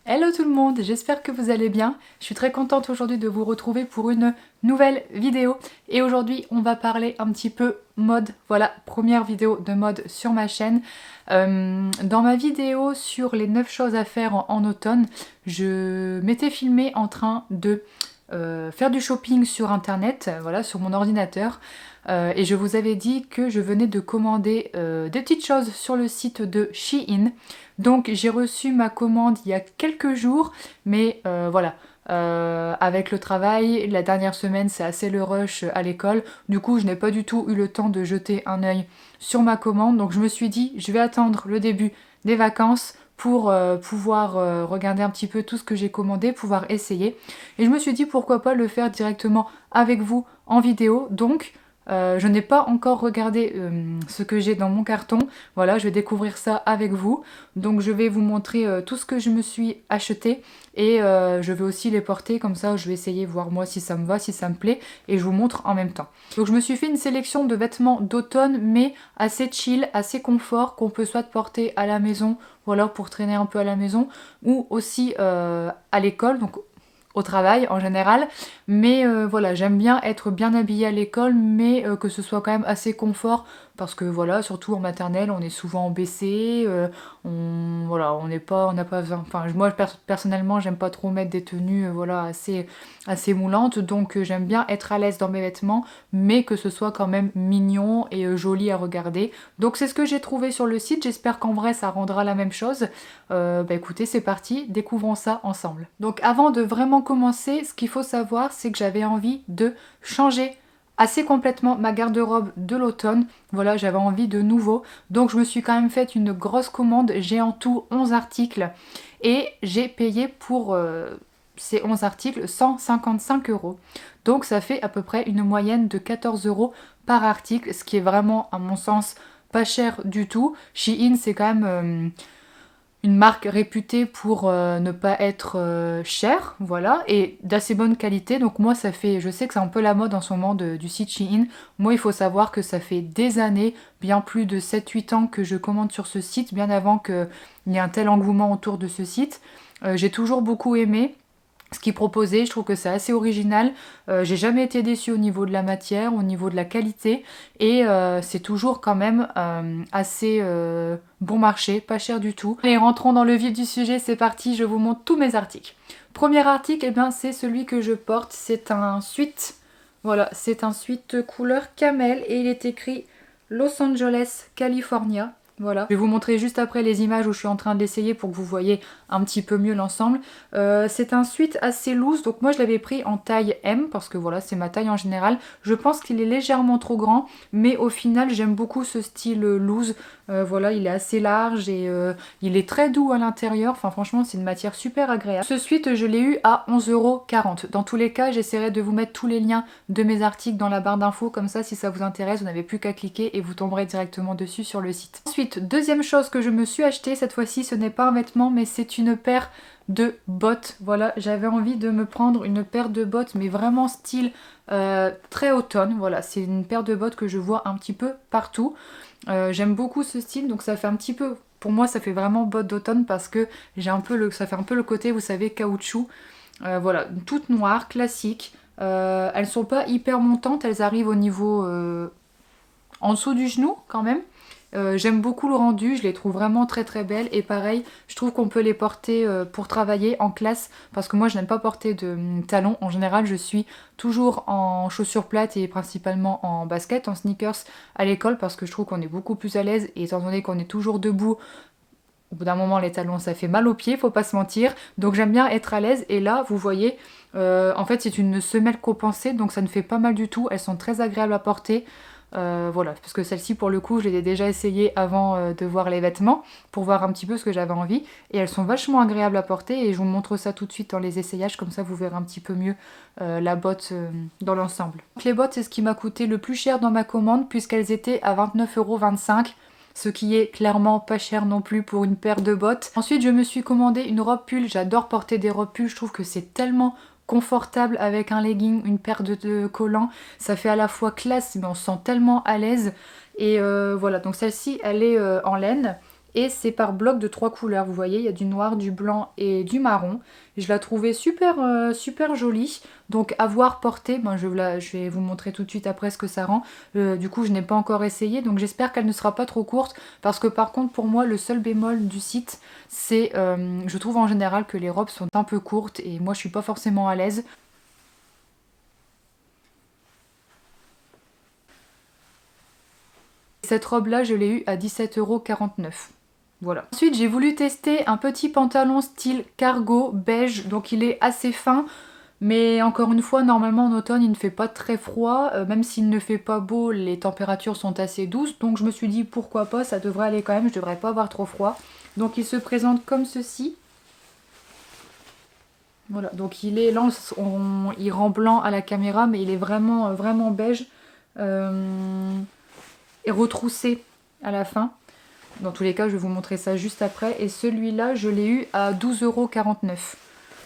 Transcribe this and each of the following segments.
Hello tout le monde, j'espère que vous allez bien. Je suis très contente aujourd'hui de vous retrouver pour une nouvelle vidéo. Et aujourd'hui, on va parler un petit peu mode. Voilà, première vidéo de mode sur ma chaîne. Dans ma vidéo sur les 9 choses à faire en automne, je m'étais filmée en train de faire du shopping sur internet, voilà, sur mon ordinateur. Et je vous avais dit que je venais de commander des petites choses sur le site de Shein. Donc j'ai reçu ma commande il y a quelques jours, mais voilà, avec le travail, la dernière semaine c'est assez le rush à l'école, du coup je n'ai pas du tout eu le temps de jeter un œil sur ma commande, donc je me suis dit je vais attendre le début des vacances pour pouvoir regarder un petit peu tout ce que j'ai commandé, pouvoir essayer. Et je me suis dit pourquoi pas le faire directement avec vous en vidéo, donc je n'ai pas encore regardé ce que j'ai dans mon carton. Voilà, je vais découvrir ça avec vous. Donc je vais vous montrer tout ce que je me suis acheté et je vais aussi les porter comme ça. Je vais essayer voir moi si ça me va, si ça me plaît et je vous montre en même temps. Donc je me suis fait une sélection de vêtements d'automne mais assez chill, assez confort qu'on peut soit porter à la maison, voilà pour traîner un peu à la maison ou aussi à l'école. Donc au travail en général, mais voilà, j'aime bien être bien habillée à l'école, mais que ce soit quand même assez confort, parce que voilà, surtout en maternelle, on est souvent baissé, voilà, on n'est pas, on n'a pas besoin, enfin moi personnellement, j'aime pas trop mettre des tenues, voilà, assez moulantes, donc j'aime bien être à l'aise dans mes vêtements, mais que ce soit quand même mignon et joli à regarder. Donc c'est ce que j'ai trouvé sur le site, j'espère qu'en vrai ça rendra la même chose. Bah écoutez, c'est parti, découvrons ça ensemble. Donc avant de vraiment commencer, ce qu'il faut savoir, c'est que j'avais envie de changer assez complètement ma garde-robe de l'automne. Voilà, j'avais envie de nouveau. Donc je me suis quand même fait une grosse commande. J'ai en tout 11 articles et j'ai payé pour ces 11 articles 155 euros. Donc ça fait à peu près une moyenne de 14 euros par article, ce qui est vraiment, à mon sens, pas cher du tout. Shein, c'est quand même une marque réputée pour ne pas être chère, voilà, et d'assez bonne qualité. Donc moi, ça fait, je sais que c'est un peu la mode en ce moment du site Shein. Moi, il faut savoir que ça fait des années, bien plus de 7-8 ans que je commande sur ce site, bien avant qu'il y ait un tel engouement autour de ce site. J'ai toujours beaucoup aimé ce qu'il proposait, je trouve que c'est assez original. J'ai jamais été déçue au niveau de la matière, au niveau de la qualité, et c'est toujours quand même assez bon marché, pas cher du tout. Allez, rentrons dans le vif du sujet, c'est parti, je vous montre tous mes articles. Premier article, eh bien, c'est celui que je porte, c'est un sweat. Voilà, c'est un sweat couleur camel et il est écrit Los Angeles, California. Voilà. Je vais vous montrer juste après les images où je suis en train de l'essayer pour que vous voyez un petit peu mieux l'ensemble. C'est un sweat assez loose, donc moi je l'avais pris en taille M parce que voilà, c'est ma taille en général. Je pense qu'il est légèrement trop grand, mais au final j'aime beaucoup ce style loose. Voilà, il est assez large et il est très doux à l'intérieur. Enfin franchement, c'est une matière super agréable. Ce sweat, je l'ai eu à 11,40 €. Dans tous les cas, j'essaierai de vous mettre tous les liens de mes articles dans la barre d'infos, comme ça si ça vous intéresse, vous n'avez plus qu'à cliquer et vous tomberez directement dessus sur le site. Ensuite, deuxième chose que je me suis acheté, cette fois-ci ce n'est pas un vêtement mais c'est une paire de bottes. Voilà, j'avais envie de me prendre une paire de bottes mais vraiment style très automne. Voilà, c'est une paire de bottes que je vois un petit peu partout. J'aime beaucoup ce style, donc ça fait un petit peu, pour moi ça fait vraiment bottes d'automne parce que j'ai un peu ça fait un peu le côté, vous savez, caoutchouc. Voilà, toutes noires, classiques. Elles sont pas hyper montantes, elles arrivent au niveau en dessous du genou quand même. J'aime beaucoup le rendu, je les trouve vraiment très très belles et pareil, je trouve qu'on peut les porter pour travailler en classe parce que moi je n'aime pas porter de talons. En général, je suis toujours en chaussures plates et principalement en basket, en sneakers à l'école parce que je trouve qu'on est beaucoup plus à l'aise et étant donné qu'on est toujours debout, au bout d'un moment les talons ça fait mal aux pieds, faut pas se mentir. Donc j'aime bien être à l'aise et là vous voyez, en fait c'est une semelle compensée donc ça ne fait pas mal du tout, elles sont très agréables à porter. Voilà, parce que celle-ci pour le coup je l'ai déjà essayée avant de voir les vêtements pour voir un petit peu ce que j'avais envie et elles sont vachement agréables à porter et je vous montre ça tout de suite dans les essayages, comme ça vous verrez un petit peu mieux la botte dans l'ensemble. Les bottes, c'est ce qui m'a coûté le plus cher dans ma commande puisqu'elles étaient à 29,25 €, ce qui est clairement pas cher non plus pour une paire de bottes. Ensuite je me suis commandé une robe pull, j'adore porter des robes pull, je trouve que c'est tellement confortable avec un legging, une paire de collants, ça fait à la fois classe mais on se sent tellement à l'aise et voilà, donc celle-ci elle est en laine et c'est par bloc de 3 couleurs. Vous voyez, il y a du noir, du blanc et du marron. Je la trouvais super, super jolie. Donc à voir porter, ben, je vais vous montrer tout de suite après ce que ça rend. Du coup je n'ai pas encore essayé, donc j'espère qu'elle ne sera pas trop courte. Parce que par contre pour moi le seul bémol du site, c'est je trouve en général que les robes sont un peu courtes et moi je suis pas forcément à l'aise. Cette robe là je l'ai eue à 17,49 €. Voilà. Ensuite j'ai voulu tester un petit pantalon style cargo beige, donc il est assez fin. Mais encore une fois, normalement en automne il ne fait pas très froid, même s'il ne fait pas beau, les températures sont assez douces, donc je me suis dit pourquoi pas, ça devrait aller quand même, je devrais pas avoir trop froid. Donc il se présente comme ceci. Voilà, donc il est là, il rend blanc à la caméra, mais il est vraiment, vraiment beige et retroussé à la fin. Dans tous les cas, je vais vous montrer ça juste après. Et celui-là, je l'ai eu à 12,49 €.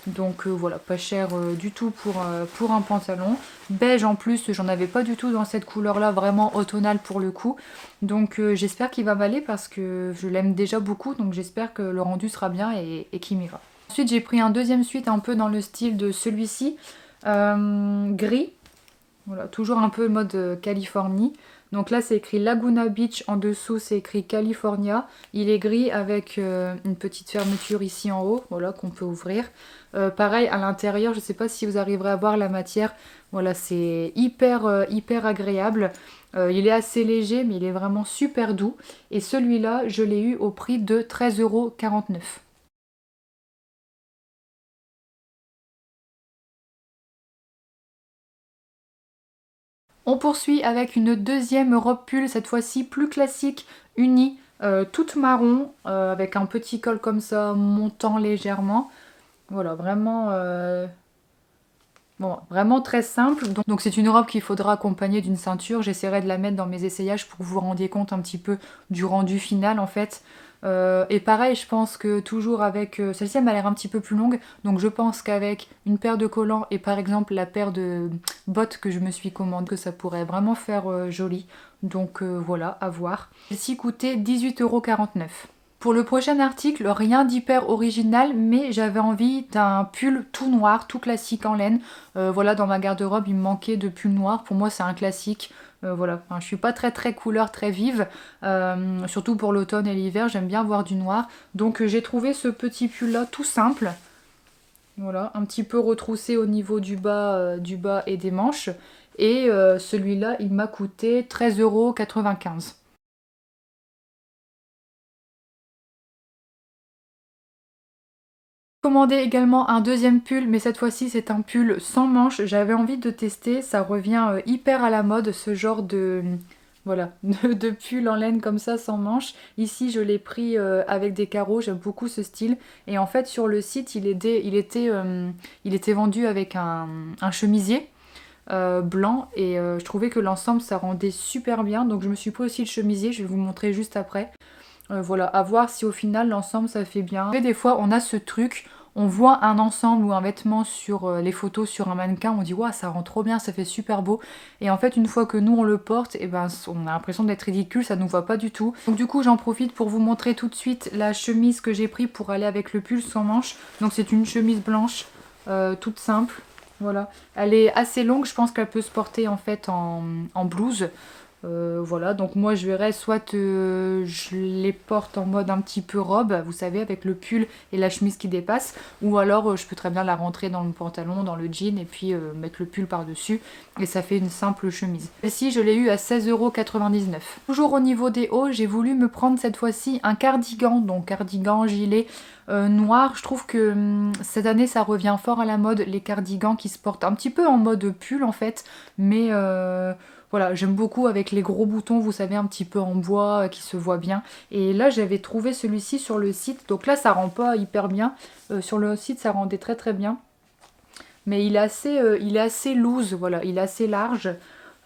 Donc voilà, pas cher du tout pour un pantalon. Beige en plus, j'en avais pas du tout dans cette couleur-là, vraiment automnale pour le coup. Donc j'espère qu'il va m'aller parce que je l'aime déjà beaucoup. Donc j'espère que le rendu sera bien et qu'il m'ira. Ensuite, j'ai pris un deuxième suite un peu dans le style de celui-ci. Gris. Voilà, toujours un peu mode Californie. Donc là c'est écrit Laguna Beach, en dessous c'est écrit California. Il est gris avec une petite fermeture ici en haut, voilà, qu'on peut ouvrir. Pareil à l'intérieur, je ne sais pas si vous arriverez à voir la matière. Voilà, c'est hyper, hyper agréable. Il est assez léger mais il est vraiment super doux. Et celui-là je l'ai eu au prix de 13,49 €. On poursuit avec une deuxième robe pull, cette fois-ci plus classique, unie, toute marron, avec un petit col comme ça, montant légèrement. Voilà, vraiment, bon, vraiment très simple. Donc c'est une robe qu'il faudra accompagner d'une ceinture. J'essaierai de la mettre dans mes essayages pour que vous vous rendiez compte un petit peu du rendu final en fait. Et pareil, je pense que toujours avec... celle-ci, elle m'a l'air un petit peu plus longue. Donc je pense qu'avec une paire de collants et par exemple la paire de bottes que je me suis commandée, que ça pourrait vraiment faire joli. Donc voilà, à voir. Celle-ci coûtait 18,49 €. Pour le prochain article, rien d'hyper original, mais j'avais envie d'un pull tout noir, tout classique en laine. Voilà, dans ma garde-robe, il me manquait de pull noir. Pour moi, c'est un classique. Voilà, enfin, je suis pas très couleur, très vive. Surtout pour l'automne et l'hiver, j'aime bien avoir du noir. Donc j'ai trouvé ce petit pull-là tout simple. Voilà, un petit peu retroussé au niveau du bas et des manches. Et celui-là, il m'a coûté 13,95 €. Commandé également un deuxième pull, mais cette fois-ci c'est un pull sans manches. J'avais envie de tester, ça revient hyper à la mode ce genre de voilà de pull en laine comme ça sans manches. Ici je l'ai pris avec des carreaux, j'aime beaucoup ce style. Et en fait sur le site il était vendu avec un chemisier blanc et je trouvais que l'ensemble ça rendait super bien. Donc je me suis pris aussi le chemisier, je vais vous montrer juste après. Voilà, à voir si au final l'ensemble ça fait bien. Et des fois on a ce truc, on voit un ensemble ou un vêtement sur les photos sur un mannequin, on dit waouh ça rend trop bien, ça fait super beau. Et en fait une fois que nous on le porte, et ben on a l'impression d'être ridicule, ça nous va pas du tout. Donc du coup j'en profite pour vous montrer tout de suite la chemise que j'ai pris pour aller avec le pull sans manches. Donc c'est une chemise blanche, toute simple. Voilà, elle est assez longue, je pense qu'elle peut se porter en fait en blouse. Voilà, donc moi je verrais soit je les porte en mode un petit peu robe, vous savez, avec le pull et la chemise qui dépasse, ou alors je peux très bien la rentrer dans le pantalon, dans le jean, et puis mettre le pull par-dessus, et ça fait une simple chemise. Celle-ci, je l'ai eu à 16,99 €. Toujours au niveau des hauts, j'ai voulu me prendre cette fois-ci un cardigan, donc cardigan, gilet noir. Je trouve que cette année ça revient fort à la mode, les cardigans qui se portent un petit peu en mode pull en fait, mais... voilà, j'aime beaucoup avec les gros boutons, vous savez, un petit peu en bois, qui se voit bien. Et là, j'avais trouvé celui-ci sur le site. Donc là, ça rend pas hyper bien. Sur le site, ça rendait très bien. Mais il est assez loose, voilà, il est assez large.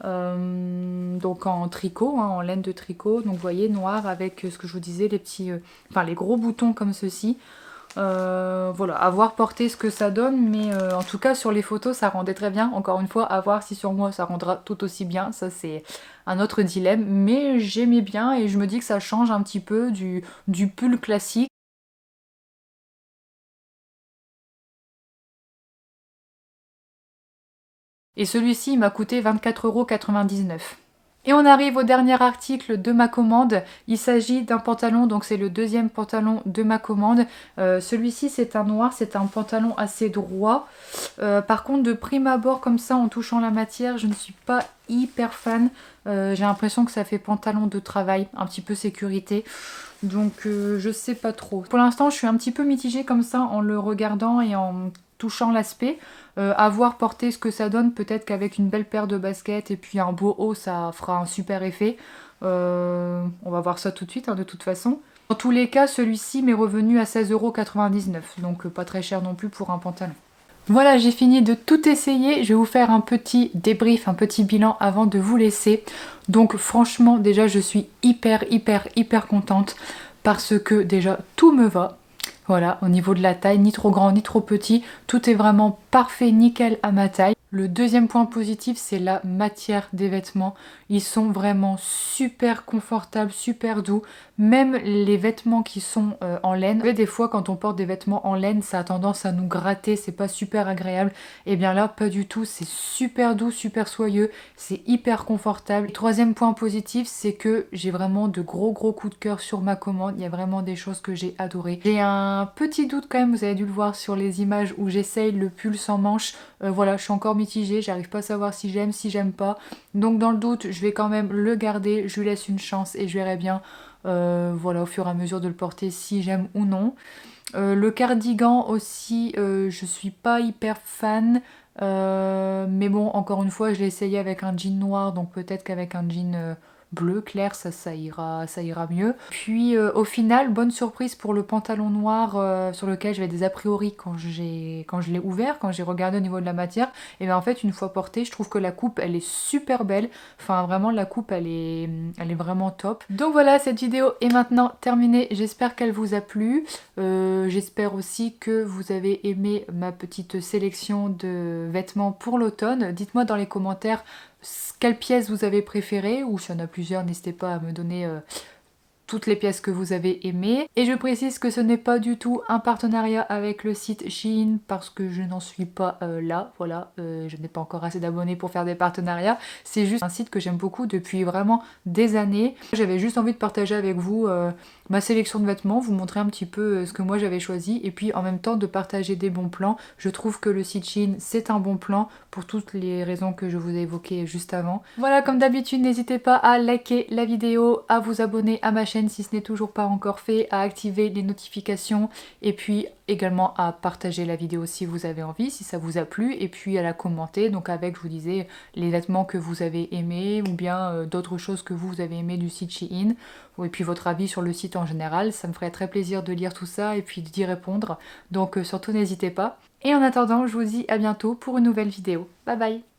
Donc en tricot, hein, en laine de tricot. Donc vous voyez, noir avec ce que je vous disais, les petits, enfin les gros boutons comme ceci. Voilà, à voir porter ce que ça donne, mais en tout cas sur les photos ça rendait très bien. Encore une fois, à voir si sur moi ça rendra tout aussi bien, ça c'est un autre dilemme, mais j'aimais bien et je me dis que ça change un petit peu du pull classique. Et celui-ci il m'a coûté 24,99 €. Et on arrive au dernier article de ma commande. Il s'agit d'un pantalon, donc c'est le deuxième pantalon de ma commande. Celui-ci c'est un noir, c'est un pantalon assez droit. Par contre de prime abord comme ça en touchant la matière, je ne suis pas hyper fan. J'ai l'impression que ça fait pantalon de travail, un petit peu sécurité. Donc je sais pas trop. Pour l'instant je suis un petit peu mitigée comme ça en le regardant et en touchant l'aspect. À voir porter ce que ça donne, peut-être qu'avec une belle paire de baskets et puis un beau haut ça fera un super effet. On va voir ça tout de suite hein, de toute façon. Dans tous les cas celui-ci m'est revenu à 16,99 €, donc pas très cher non plus pour un pantalon. Voilà, j'ai fini de tout essayer. Je vais vous faire un petit débrief, un petit bilan avant de vous laisser. Donc franchement, déjà, je suis hyper contente parce que déjà, tout me va. Voilà, au niveau de la taille, ni trop grand, ni trop petit. Tout est vraiment parfait, nickel à ma taille. Le deuxième point positif, c'est la matière des vêtements. Ils sont vraiment super confortables, super doux. Même les vêtements qui sont en laine. Vous savez, des fois, quand on porte des vêtements en laine, ça a tendance à nous gratter, c'est pas super agréable. Et bien là, pas du tout. C'est super doux, super soyeux. C'est hyper confortable. Le troisième point positif, c'est que j'ai vraiment de gros coups de cœur sur ma commande. Il y a vraiment des choses que j'ai adorées. J'ai un petit doute quand même, vous avez dû le voir sur les images où j'essaye le pull sans manches. Voilà, je suis encore mitigée, j'arrive pas à savoir si j'aime pas. Donc dans le doute, je vais quand même le garder, je lui laisse une chance et je verrai bien voilà, au fur et à mesure de le porter si j'aime ou non. Le cardigan aussi, je suis pas hyper fan. Mais bon, encore une fois, je l'ai essayé avec un jean noir, donc peut-être qu'avec un jean bleu clair, ça ira mieux. Puis au final, bonne surprise pour le pantalon noir sur lequel j'avais des a priori quand je l'ai ouvert, quand j'ai regardé au niveau de la matière. Et bien en fait, une fois porté, je trouve que la coupe, elle est super belle. Enfin, vraiment, la coupe, elle est vraiment top. Donc voilà, cette vidéo est maintenant terminée. J'espère qu'elle vous a plu. J'espère aussi que vous avez aimé ma petite sélection de vêtements pour l'automne. Dites-moi dans les commentaires quelle pièce vous avez préférée, ou s'il y en a plusieurs, n'hésitez pas à me donner toutes les pièces que vous avez aimées. Et je précise que ce n'est pas du tout un partenariat avec le site Shein parce que je n'en suis pas là, voilà, je n'ai pas encore assez d'abonnés pour faire des partenariats. C'est juste un site que j'aime beaucoup depuis vraiment des années. J'avais juste envie de partager avec vous ma sélection de vêtements, vous montrer un petit peu ce que moi j'avais choisi et puis en même temps de partager des bons plans. Je trouve que le site Shein c'est un bon plan pour toutes les raisons que je vous ai évoquées juste avant. Voilà, comme d'habitude, n'hésitez pas à liker la vidéo, à vous abonner à ma chaîne si ce n'est toujours pas encore fait, à activer les notifications et puis également à partager la vidéo si vous avez envie, si ça vous a plu, et puis à la commenter, donc avec, je vous disais, les vêtements que vous avez aimés ou bien d'autres choses que vous avez aimé du site Shein, et puis votre avis sur le site en général. Ça me ferait très plaisir de lire tout ça et puis d'y répondre, donc surtout n'hésitez pas. Et en attendant, je vous dis à bientôt pour une nouvelle vidéo. Bye bye!